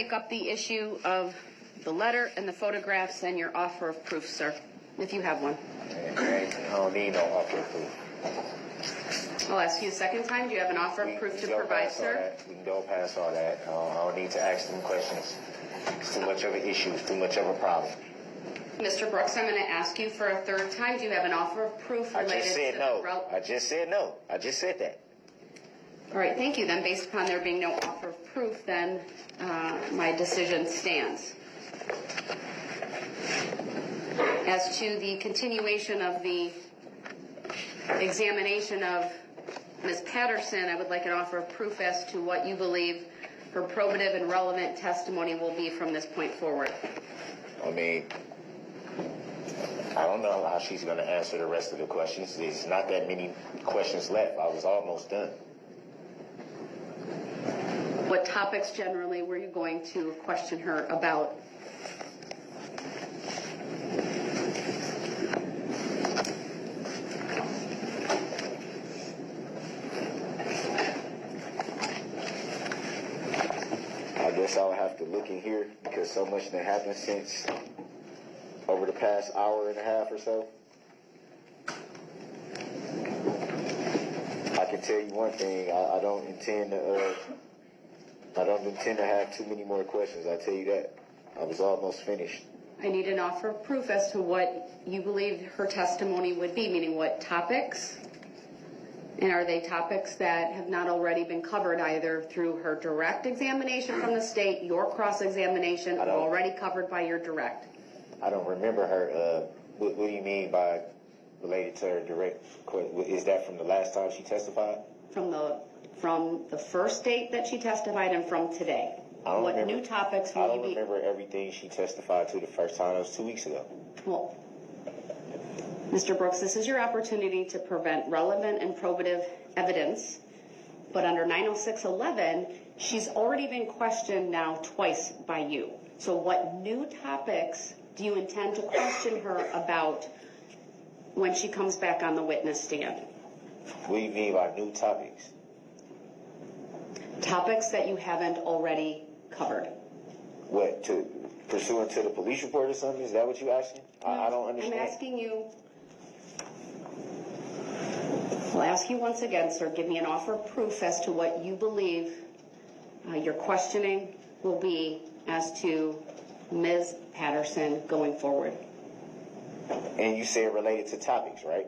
Take up the issue of the letter and the photographs and your offer of proof, sir, if you have one. I don't need no offer of proof. I'll ask you a second time. Do you have an offer of proof to provide, sir? We can go past all that. I don't need to ask them questions. It's too much of an issue. It's too much of a problem. Mr. Brooks, I'm going to ask you for a third time. Do you have an offer of proof related to I just said no. I just said no. I just said that. All right, thank you. Then, based upon there being no offer of proof, then my decision stands. As to the continuation of the examination of Ms. Patterson, I would like an offer of proof as to what you believe her probative and relevant testimony will be from this point forward. I mean, I don't know how she's going to answer the rest of the questions. There's not that many questions left. I was almost done. What topics generally were you going to question her about? I guess I'll have to look in here because so much that happened since over the past hour and a half or so. I can tell you one thing, I don't intend to have too many more questions. I tell you that. I was almost finished. I need an offer of proof as to what you believe her testimony would be, meaning what topics, and are they topics that have not already been covered either through her direct examination from the state, your cross-examination, or already covered by your direct? I don't remember her. What do you mean by related to her direct? Is that from the last time she testified? From the first date that she testified and from today. What new topics will you be? I don't remember everything she testified to the first time. It was 2 weeks ago. Well, Mr. Brooks, this is your opportunity to prevent relevant and probative evidence, but under 906.11, she's already been questioned now twice by you. So what new topics do you intend to question her about when she comes back on the witness stand? What do you mean by new topics? Topics that you haven't already covered. What, pursuant to the police report or something? Is that what you're asking? No, I don't understand. I'm asking you. I'll ask you once again, sir, give me an offer of proof as to what you believe your questioning will be as to Ms. Patterson going forward. And you say it related to topics, right?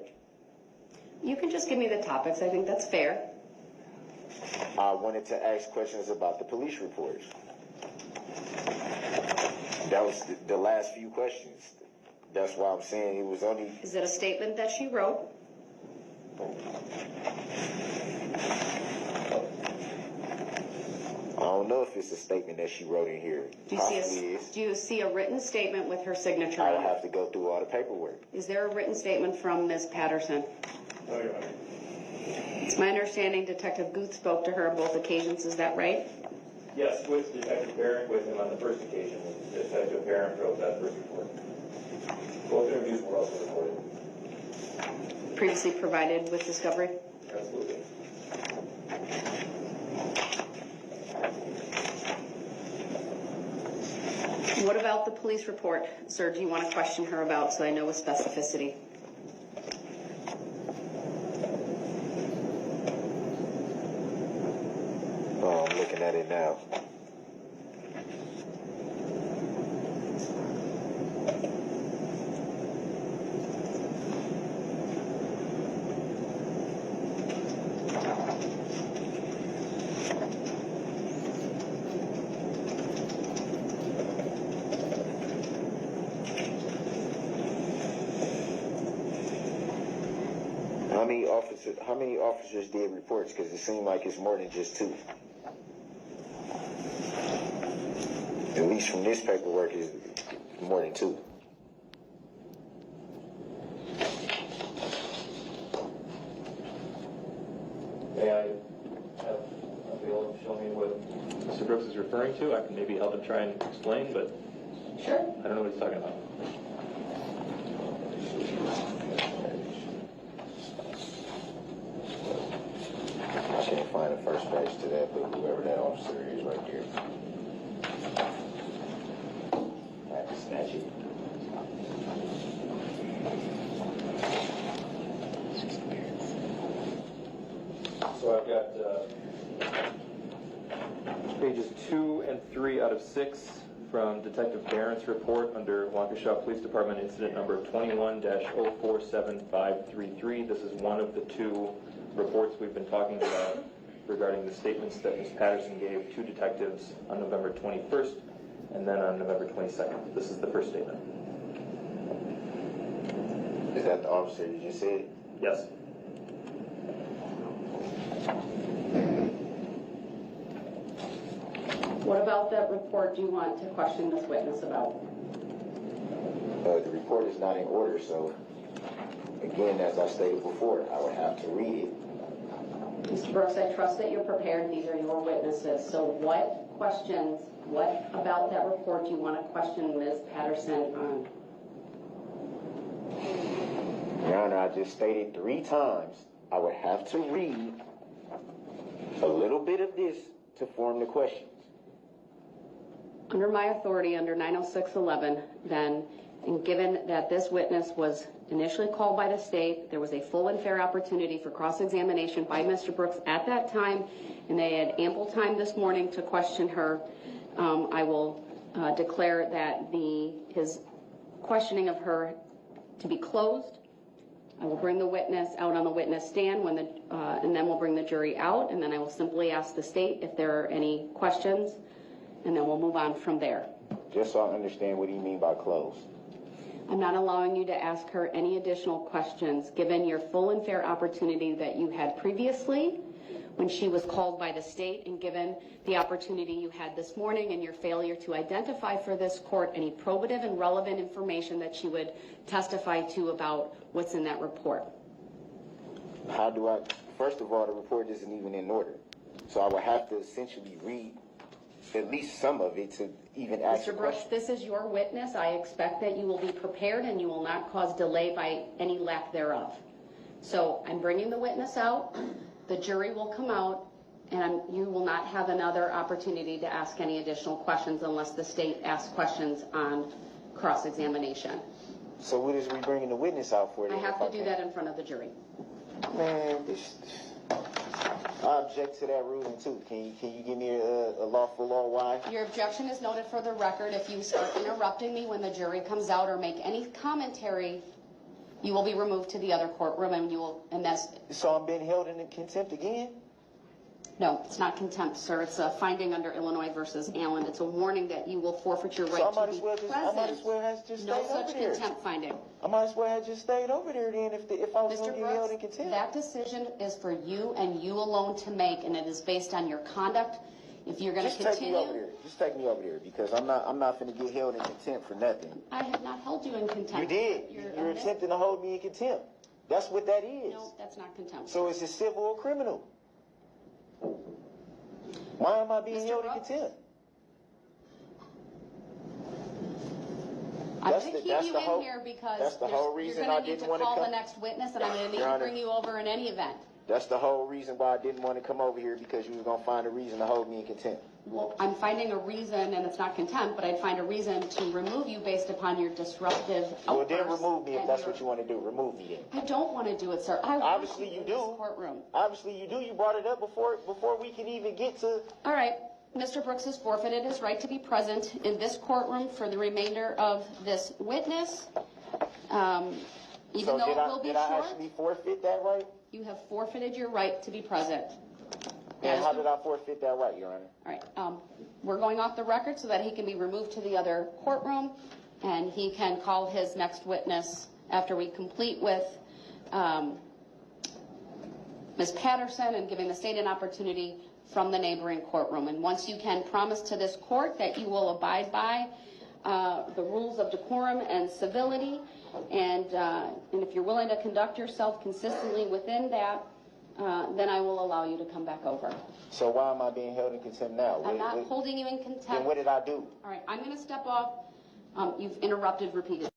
You can just give me the topics. I think that's fair. I wanted to ask questions about the police reports. That was the last few questions. That's why I'm saying it was only... Is it a statement that she wrote? I don't know if it's a statement that she wrote in here. Do you see a written statement with her signature on it? I'll have to go through all the paperwork. Is there a written statement from Ms. Patterson? No, Your Honor. It's my understanding Detective Guth spoke to her on both occasions. Is that right? Yes, with Detective Barron with him on the first occasion. Detective Barron wrote that first report. Both interviews were also recorded. Previously provided with discovery? Absolutely. What about the police report, sir? Do you want to question her about so I know with specificity? Oh, I'm looking at it now. How many officers did reports? Because it seemed like it's more than just 2. At least from this paperwork, is more than 2. May I have Bill show me what Mr. Brooks is referring to? I can maybe help him try and explain, but Sure. I don't know what he's talking about. I can't find the first page to that, but whoever that officer is right there. statute. So I've got pages 2 and 3 out of 6 from Detective Barron's report under Waukesha Police Department incident number 21-047533. This is one of the 2 reports we've been talking about regarding the statements that Ms. Patterson gave to detectives on November 21st and then on November 22nd. This is the first statement. Is that the officer you just said? Yes. What about that report do you want to question this witness about? The report is not in order, so again, as I stated before, I would have to read it. Mr. Brooks, I trust that you're prepared. These are your witnesses. So what about that report do you want to question Ms. Patterson on? Your Honor, I just stated 3 times I would have to read a little bit of this to form the questions. Under my authority, under 90611, then, and given that this witness was initially called by the state, there was a full and fair opportunity for cross-examination by Mr. Brooks at that time, and they had ample time this morning to question her. I will declare that his questioning of her to be closed. I will bring the witness out on the witness stand and then we'll bring the jury out, and then I will simply ask the state if there are any questions, and then we'll move on from there. Just so I understand what do you mean by closed? I'm not allowing you to ask her any additional questions, given your full and fair opportunity that you had previously when she was called by the state, and given the opportunity you had this morning and your failure to identify for this court any probative and relevant information that she would testify to about what's in that report. How do I, first of all, the report isn't even in order. So I would have to essentially read at least some of it to even ask Mr. Brooks, this is your witness. I expect that you will be prepared and you will not cause delay by any lack thereof. So I'm bringing the witness out. The jury will come out, and you will not have another opportunity to ask any additional questions unless the state asks questions on cross-examination. So what is we bringing the witness out for? I have to do that in front of the jury. Man, I object to that ruling too. Can you give me a lawful law why? Your objection is noted for the record. If you start interrupting me when the jury comes out or make any commentary, you will be removed to the other courtroom, and that's. So I'm being held in contempt again? No, it's not contempt, sir. It's a finding under Illinois versus Allen. It's a warning that you will forfeit your right to be present. I might as well have just stayed over there. No such contempt finding. I might as well have just stayed over there then if I was going to get held in Brooks, contempt. that decision is for you and you alone to make, and it is based on your conduct. If you're going to continue, just take me over there because I'm not going to get held in contempt for nothing. I have not held you in contempt. You did. You're attempting to hold me in contempt. That's what that is. No, that's not contempt. So it's a civil or criminal. Why am I being held in contempt? I'm going to keep you in here because that's the whole reason you're I going to need didn't to want to call come. the next witness, and I'm going to need to bring you over in any event. That's the whole reason why I didn't want to come over here, because you were going to find a reason to hold me in contempt. Well, I'm finding a reason, and it's not contempt, but I'd find a reason to remove you based upon your disruptive outbursts. Well, then remove me if that's what you want to do. Remove me then. I don't want to do it, sir. Obviously you do. Courtroom. Obviously you do. You brought it up before we can even get to. All right. Mr. Brooks has forfeited his right to be present in this courtroom for the remainder of this witness. Even though it will be did I actually forfeit that right? You have forfeited your right to be present. And how did I forfeit that right, Your Honor? All right. We're going off the record so that he can be removed to the other courtroom, and he can call his next witness after we complete with Ms. Patterson and giving the state an opportunity from the neighboring courtroom. And once you can promise to this court that you will abide by the rules of decorum and civility, and if you're willing to conduct yourself consistently within that, then I will allow you to come back over. So why am I being held in contempt now? I'm not holding you in contempt. Then what did I do? All right, I'm going to step off. You've interrupted repeatedly.